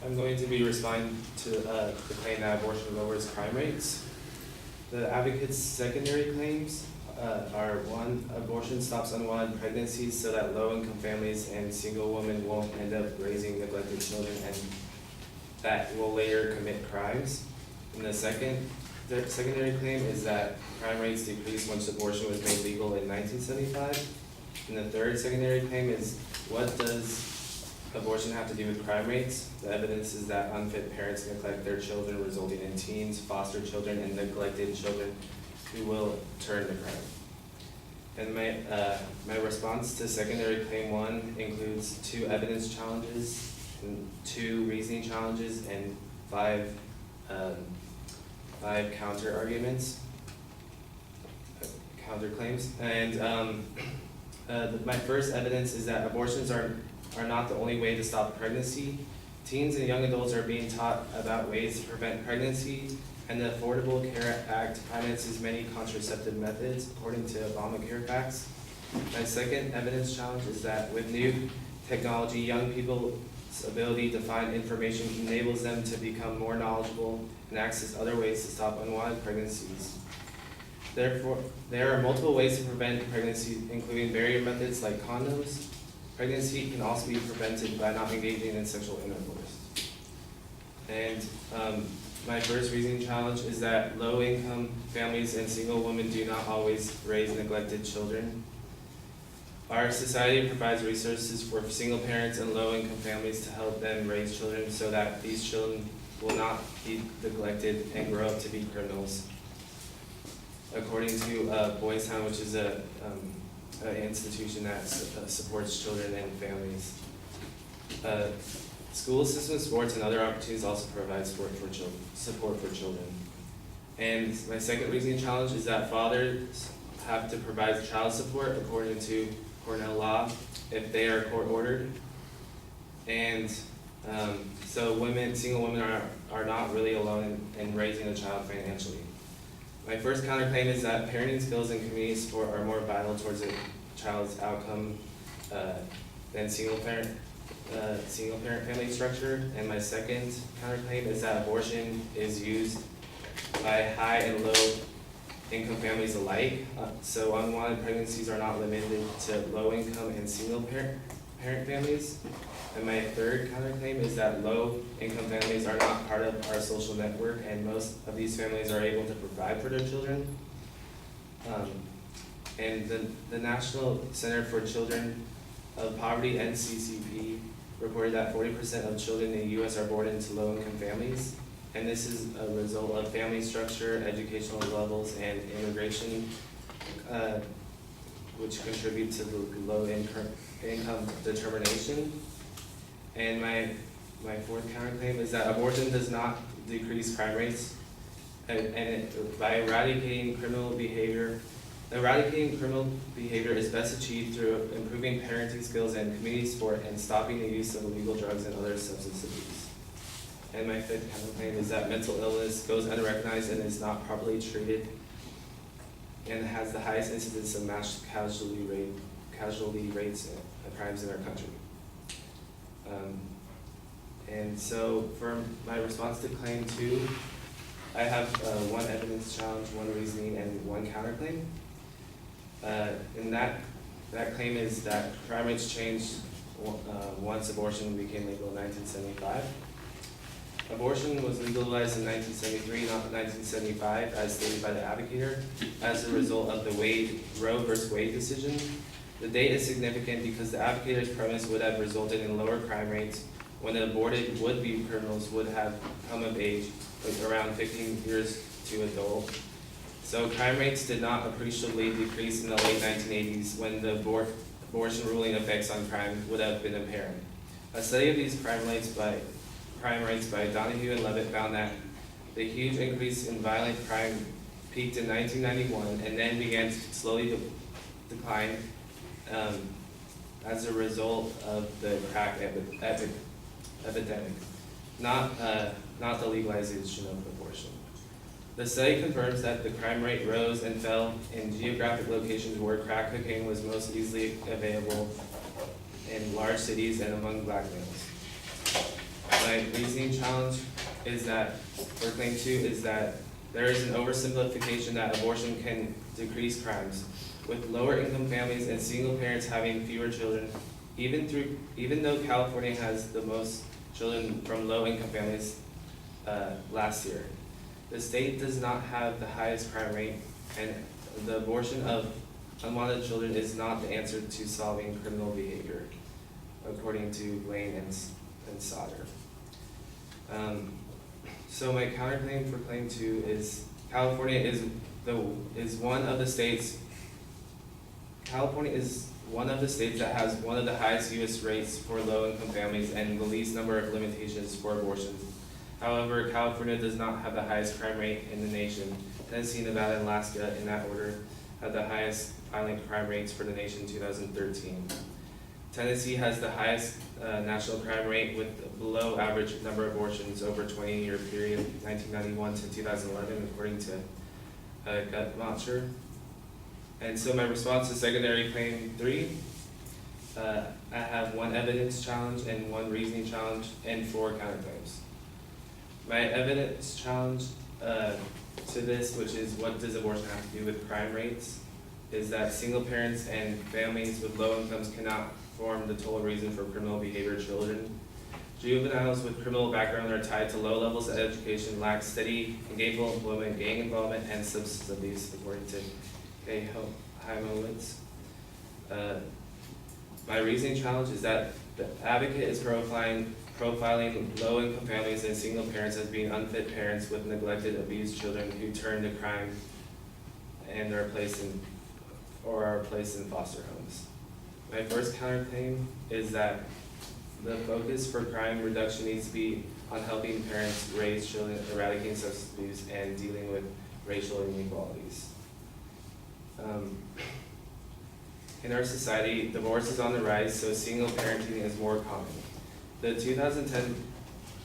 I'm going to be responding to the claim that abortion lowers crime rates. The advocate's secondary claims are: one, abortion stops unwanted pregnancies so that low-income families and single women won't end up raising neglected children and that will later commit crimes. And the secondary claim is that crime rates decreased once abortion was made legal in 1975. And the third secondary claim is: what does abortion have to do with crime rates? The evidence is that unfit parents neglect their children, resulting in teens, foster children, and neglected children who will turn to crime. And my response to secondary claim 1 includes 2 evidence challenges, and 2 reasoning challenges, and 5 counter arguments, counterclaims. And my first evidence is that abortions are not the only way to stop pregnancy. Teens and young adults are being taught about ways to prevent pregnancy, and the Affordable Care Act finances many contraceptive methods, according to Obamacare facts. My second evidence challenge is that with new technology, young people's ability to find information enables them to become more knowledgeable and access other ways to stop unwanted pregnancies. Therefore, there are multiple ways to prevent pregnancy, including barrier methods like condoms. Pregnancy can also be prevented by not engaging in sexual intercourse. And my first reasoning challenge is that low-income families and single women do not always raise neglected children. Our society provides resources for single parents and low-income families to help them raise children so that these children will not be neglected and grow up to be criminals. According to Boys Town, which is an institution that supports children and families. School system, sports, and other opportunities also provide support for children. And my second reasoning challenge is that fathers have to provide child support according to Cornell law if they are court ordered. And so single women are not really alone in raising a child financially. My first counterclaim is that parenting skills and community support are more vital towards a child's outcome than single parent family structure. And my second counterclaim is that abortion is used by high and low income families alike. So unwanted pregnancies are not limited to low income and single parent families. And my third counterclaim is that low income families are not part of our social network, and most of these families are able to provide for their children. And the National Center for Children of Poverty, NCCP, reported that 40% of children in the U.S. are born into low-income families, and this is a result of family structure, educational levels, and immigration, which contribute to the low income determination. And my fourth counterclaim is that abortion does not decrease crime rates, by eradicating criminal behavior is best achieved through improving parenting skills and community support and stopping the use of illegal drugs and other substance abuse. And my fifth counterclaim is that mental illness goes unrecognized and is not properly treated and has the highest incidence of mass casualty rates of crimes in our country. And so for my response to claim 2, I have 1 evidence challenge, 1 reasoning, and 1 counterclaim. And that claim is that crime rates changed once abortion became legal in 1975. Abortion was legalized in 1973, not 1975, as stated by the advocator, as a result of the Roe versus Wade decision. The date is significant because the advocator's premise would have resulted in lower crime rates when the aborted would-be criminals would have come of age, like around 15 years to adult. So crime rates did not appreciably decrease in the late 1980s when the abortion ruling effects on crime would have been apparent. A study of these crime rates by Donahue and Levitt found that the huge increase in violent crime peaked in 1991 and then began to slowly decline as a result of the crack epidemic, not the legalization of abortion. The study confirms that the crime rate rose and fell in geographic locations where crack cocaine was most easily available in large cities and among black males. My reasoning challenge is that, or claim 2, is that there is an oversimplification that abortion can decrease crimes. With lower income families and single parents having fewer children, even though California has the most children from low income families last year, the state does not have the highest crime rate, and the abortion of unwanted children is not the answer to solving criminal behavior, according to Blaine and Sauter. So my counterclaim for claim 2 is California is one of the states that has one of the highest U.S. rates for low-income families and the least number of limitations for abortions. However, California does not have the highest crime rate in the nation. Tennessee, Nevada, and Alaska, in that order, had the highest violent crime rates for the nation in 2013. Tennessee has the highest national crime rate with below average number of abortions over a 20-year period, 1991 to 2011, according to Guttmacher. And so my response to secondary claim 3, I have 1 evidence challenge and 1 reasoning challenge and 4 counterclaims. My evidence challenge to this, which is what does abortion have to do with crime rates, is that single parents and families with low incomes cannot form the total reason for criminal behavior of children. Juveniles with criminal background are tied to low levels of education, lack steady and gainful employment, gang involvement, and substance abuse, according to K. Heimowitz. My reasoning challenge is that the advocate is profiling low-income families and single parents as being unfit parents with neglected, abused children who turn to crime and are placed in foster homes. My first counterclaim is that the focus for crime reduction needs to be on helping parents raise children, eradicating substance abuse, and dealing with racial inequalities. In our society, divorce is on the rise, so single parenting is more common. The 2010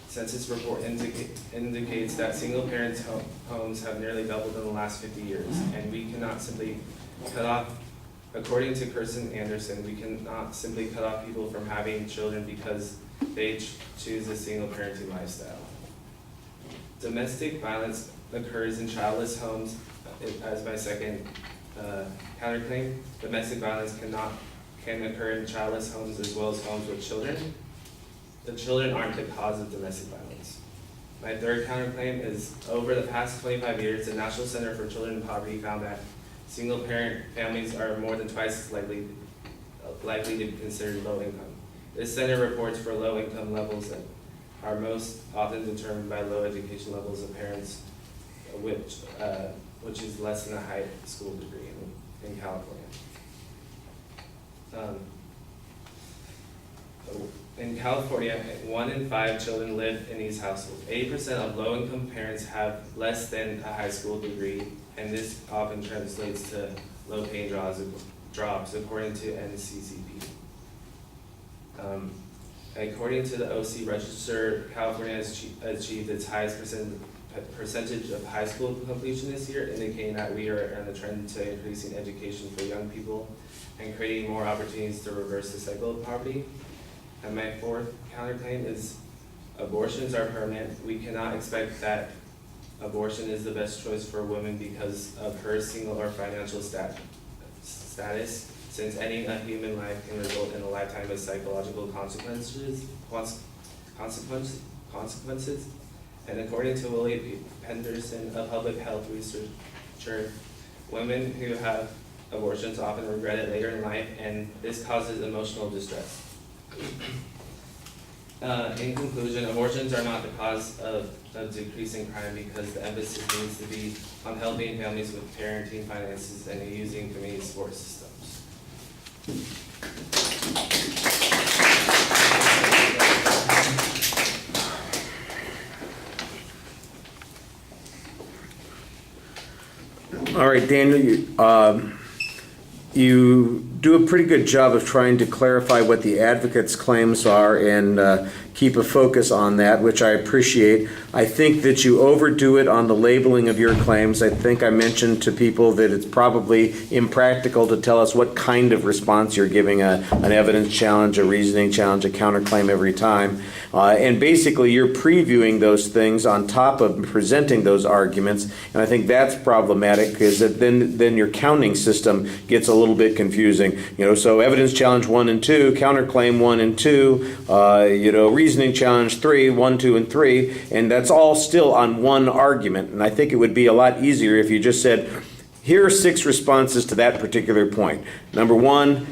census report indicates that single parents' homes have nearly doubled in the last 50 years, and we cannot simply cut off, according to Kirsten Anderson, we cannot simply cut off people from having children because they choose a single parenting lifestyle. Domestic violence occurs in childless homes as my second counterclaim. Domestic violence can occur in childless homes as well as homes with children. The children aren't the cause of domestic violence. My third counterclaim is over the past 25 years, the National Center for Children in Poverty found that single parent families are more than twice as likely to be considered low income. This center reports for low income levels that are most often determined by low education levels of parents, which is less than a high school degree in California. In California, 1 in 5 children live in these households. 80% of low-income parents have less than a high school degree, and this often translates to low-paying jobs, according to NCCP. According to the OC Register, California has achieved its highest percentage of high school completion this year, indicating that we are on a trend to increasing education for young people and creating more opportunities to reverse the cycle of poverty. And my fourth counterclaim is abortions are permanent. We cannot expect that abortion is the best choice for a woman because of her single or financial status, since ending a human life can result in a lifetime of psychological consequences. And according to Willie Penderson, a public health researcher, women who have abortions often regret it later in life, and this causes emotional distress. In conclusion, abortions are not the cause of decreasing crime because the emphasis needs to be on helping families with parenting finances and using community support systems. All right, Daniel, you do a pretty good job of trying to clarify what the advocate's claims are and keep a focus on that, which I appreciate. I think that you overdo it on the labeling of your claims. I think I mentioned to people that it's probably impractical to tell us what kind of response you're giving, an evidence challenge, a reasoning challenge, a counterclaim every time. And basically you're previewing those things on top of presenting those arguments, and I think that's problematic because then your counting system gets a little bit confusing. So evidence challenge 1 and 2, counterclaim 1 and 2, reasoning challenge 3, 1, 2, and 3, and that's all still on one argument. And I think it would be a lot easier if you just said, here are 6 responses to that particular point. Number 1,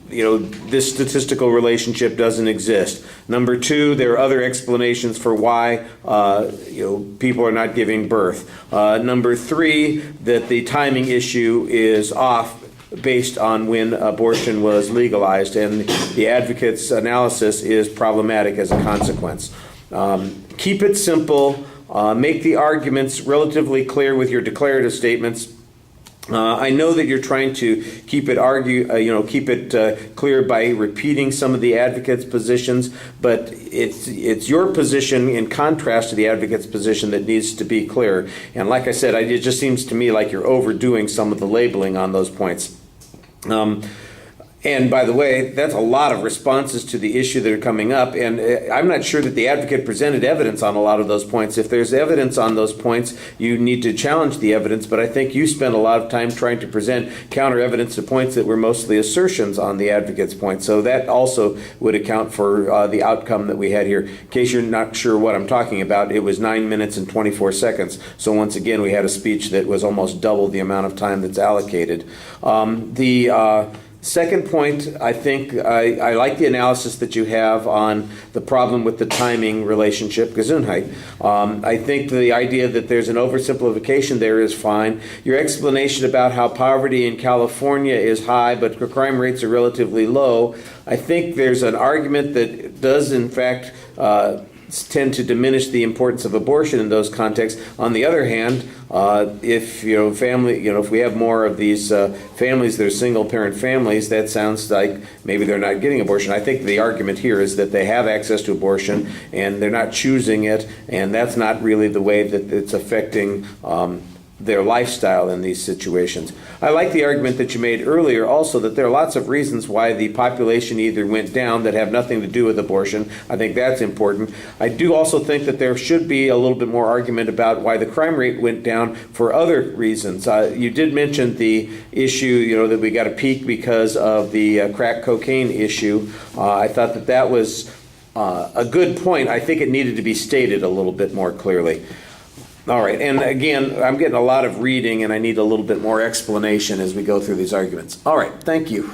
this statistical relationship doesn't exist. Number 2, there are other explanations for why people are not giving birth. Number 3, that the timing issue is off based on when abortion was legalized, and the advocate's analysis is problematic as a consequence. Keep it simple. Make the arguments relatively clear with your declarative statements. I know that you're trying to keep it clear by repeating some of the advocate's positions, but it's your position in contrast to the advocate's position that needs to be clear. And like I said, it just seems to me like you're overdoing some of the labeling on those points. And by the way, that's a lot of responses to the issue that are coming up, and I'm not sure that the advocate presented evidence on a lot of those points. If there's evidence on those points, you need to challenge the evidence, but I think you spent a lot of time trying to present counter evidence to points that were mostly assertions on the advocate's point. So that also would account for the outcome that we had here. In case you're not sure what I'm talking about, it was 9 minutes and 24 seconds. So once again, we had a speech that was almost double the amount of time that's allocated. Second point, I think I like the analysis that you have on the problem with the timing relationship, Gesundheit. I think the idea that there's an oversimplification there is fine. Your explanation about how poverty in California is high, but crime rates are relatively low, I think there's an argument that does, in fact, tend to diminish the importance of abortion in those contexts. On the other hand, if we have more of these families that are single-parent families, that sounds like maybe they're not getting abortion. I think the argument here is that they have access to abortion and they're not choosing it, and that's not really the way that it's affecting their lifestyle in these situations. I like the argument that you made earlier also that there are lots of reasons why the population either went down that have nothing to do with abortion. I think that's important. I do also think that there should be a little bit more argument about why the crime rate went down for other reasons. You did mention the issue, that we got a peak because of the crack cocaine issue. I thought that was a good point. I think it needed to be stated a little bit more clearly. All right, and again, I'm getting a lot of reading and I need a little bit more explanation as we go through these arguments. All right, thank you.